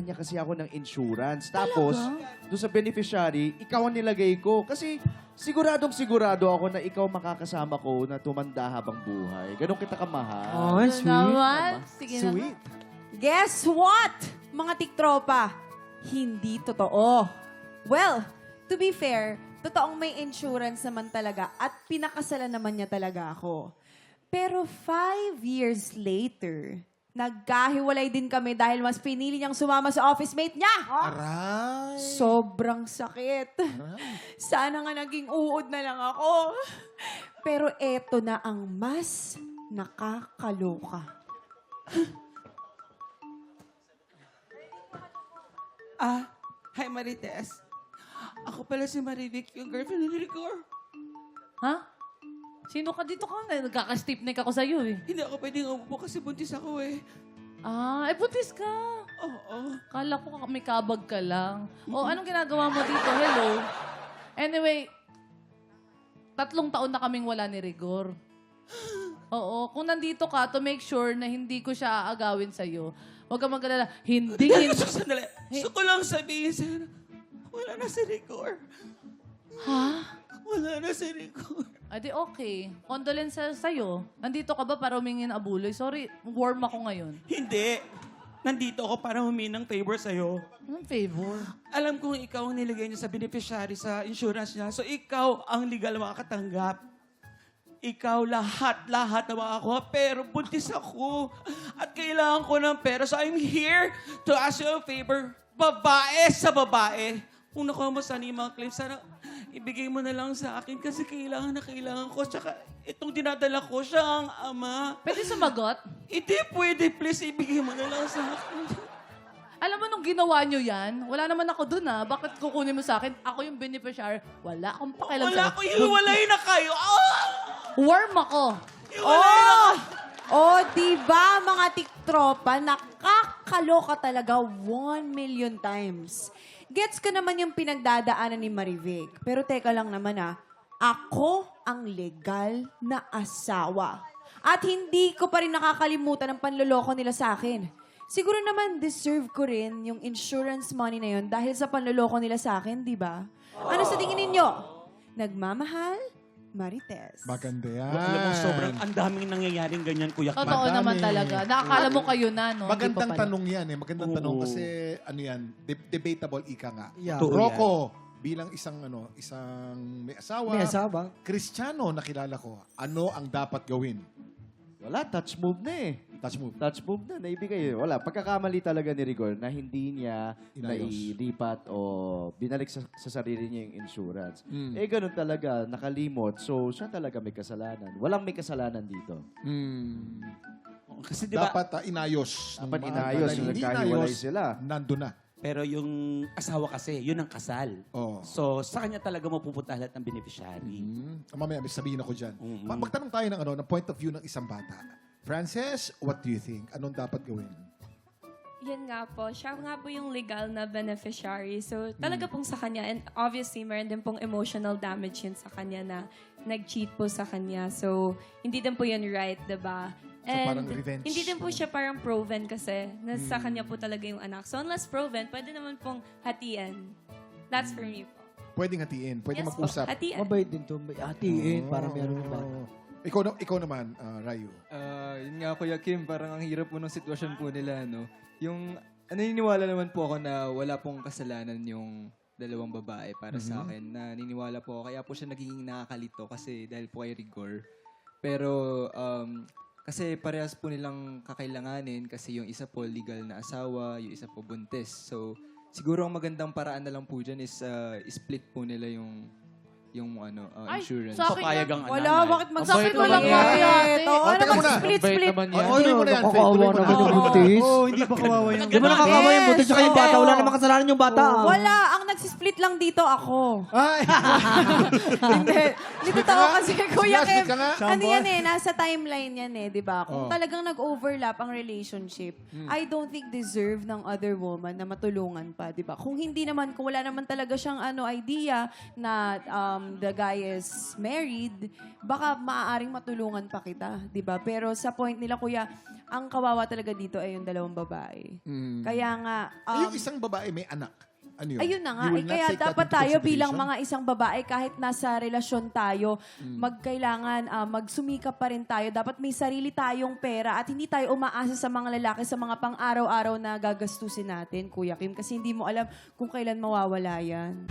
niya kasi ako ng insurance. Tapos, doon sa beneficiary, ikaw ang nilagay ko. Kasi sigurado ako na ikaw makakasama ko na tumanda habang buhay. Ganon kita kamahal. Oh, sweet. Naman. Sige na. Sweet. Guess what? Mga tiktropa, hindi totoo. Well, to be fair, totoong may insurance naman talaga at pinakasalan naman niya talaga ako. Pero 5 years later, nagkahiwalay din kami dahil mas pinili niyang sumama sa office mate niya. Aray. Sobrang sakit. Sana nga naging uod na lang ako. Pero eto na ang mas nakakaloka. Hi Marites. Ako pala si Marivic, yung girlfriend ni Rigor. Ha? Sino ka dito ka? Nagkaka-stiff-neck ako sa'yo eh. Hindi ako pwedeng umupo kasi buntis ako eh. Buntis ka. Oo. Kala ko may kabag ka lang. O, anong ginagawa mo dito? Hello? Anyway, 3 taon na kaming wala ni Rigor. Oo, kung nandito ka to make sure na hindi ko siya aagawin sa'yo, huwag ka mag-alala. Hindi. Sandali. Gusto ko lang sabihin sa'yo na wala na si Rigor. Ha? Wala na si Rigor. Adi okay. Condolences sa'yo. Nandito ka ba para humingin abuloy? Sorry, warm ako ngayon. Hindi. Nandito ako para humingi ng favor sa'yo. Anong favor? Alam kong ikaw ang nilagay niya sa beneficiary sa insurance niya. So ikaw ang legal makakatanggap. Ikaw lahat na makakuha. Pero buntis ako. At kailangan ko ng pera. So I'm here to ask you a favor. Babae sa babae. Kung nakuha mo sana yung mga claims, sana ibigay mo na lang sa akin kasi kailangan ko. Tsaka itong dinadala ko, siya ang ama. Pwede sumagot? Hindi pwede, please, ibigay mo na lang sa akin. Alam mo, nung ginawa nyo yan, wala naman ako dun Bakit kukunin mo sa akin? Ako yung beneficiary. Wala akong pakialam Wala ko, hiwalay na kayo. Warm ako. Hiwalay na. Diba mga tiktropa, nakakaloka talaga 1 million times. Gets ko naman yung pinagdadaanan ni Marivic. Pero teka lang naman ako ang legal na asawa. At hindi ko pa rin nakakalimutan ang panloloko nila sa akin. Siguro naman deserve ko rin yung insurance money na yun dahil sa panloloko nila sa akin, di ba? Ano sa tingin ninyo? Nagmamahal? Marites. Maganda yan. Alam mo, sobrang ang daming nangyayaring ganyan, Kuya Kim. Totoo Madami. naman talaga. Nakakala mo kayo na, no? Magandang Hindi pa pala. tanong yan eh. Magandang Oo. tanong kasi ano yan, debatable ika nga. Yeah. Totoo Rocco, bilang isang may asawa, May asawa. Kristiyano na kilala ko, ano ang dapat gawin? Wala, touch move na eh. Touch move. Touch move na, naibigay. Wala, pagkakamali talaga ni Rigor na hindi niya Inayos. nailipat o binalik sa sarili niya yung insurance. Mm. Ganun talaga, nakalimot. So, siya talaga may kasalanan. Walang may kasalanan dito. Kasi di ba, Dapat inayos. Dapat Nung inayos, mga yung hindi nagkahiwalay inayos, sila. Nandun na. pero yung asawa kasi, yun ang kasal. Oh. So, sa kanya talaga mapupunta lahat ng beneficiary. Mamaya, may sabihin ako dyan. Mm-mm. Magtanong tayo ng point of view ng isang bata. Frances, what do you think? Anong dapat gawin? Yan nga po. Siya nga po yung legal na beneficiary. So, talaga pong sa kanya. And obviously, meron din pong emotional damage yun sa kanya na nag-cheat po sa kanya. So, hindi din po yun right, diba? parang revenge. Hindi din po siya parang proven kasi na sa kanya po talaga yung anak. So, unless proven, pwede naman pong hatian. That's for me po. Pwedeng hatiin, pwedeng Yes po, mag-usap. hatian. Mabait din to. Hatiin para meron ng bata. Ikaw naman, Rayu. Yun nga, Kuya Kim, parang ang hirap po ng sitwasyon po nila, no? Yung, naniniwala naman po ako na wala pong kasalanan yung dalawang babae para sa akin. Naniniwala po ako, kaya po siya nagiging nakakalito kasi dahil po kay Rigor. Pero, kasi parehas po nilang kakailanganin kasi yung isa po legal na asawa, yung isa po buntis. So, siguro ang magandang paraan na lang po dyan is split po nila yung insurance. sa akin Papayag ang Wala, nanay. bakit Sa akin walang magsasabi mangyayari. Oo, ano teka muna. mag-split-split? naman yan. Tuloy mo na yan, Faye. Nakakawa Tuloy mo na naman yung yan. buntis. Oo, hindi pa kawawa yung... Di ba nakakawa yung buntis sa yung bata? Wala namang kasalanan yung bata. Wala, ang nagsisplit lang dito ako. Ay! Hindi. Hindi totoo kasi, Kuya Sige, Kev. ka nga. Ano yan nasa timeline yan di ba? Kung Oh. talagang nag-overlap ang relationship, I don't think deserve ng other woman na matulungan pa, di ba? Kung hindi naman, kung wala naman talaga siyang idea na the guy is married, baka maaaring matulungan pa kita, di ba? Pero sa point nila, Kuya, ang kawawa talaga dito ay yung dalawang babae. Kaya nga, yung isang babae may anak. Ano yun? ayun na nga. You will not Kaya take that dapat into tayo bilang consideration? mga isang babae, kahit nasa relasyon tayo, magkailangan magsumikap pa rin tayo. Dapat may sarili tayong pera at hindi tayo umaasa sa mga lalaki sa mga pang-araw-araw na gagastusin natin, Kuya Kim. Kasi hindi mo alam kung kailan mawawala yan.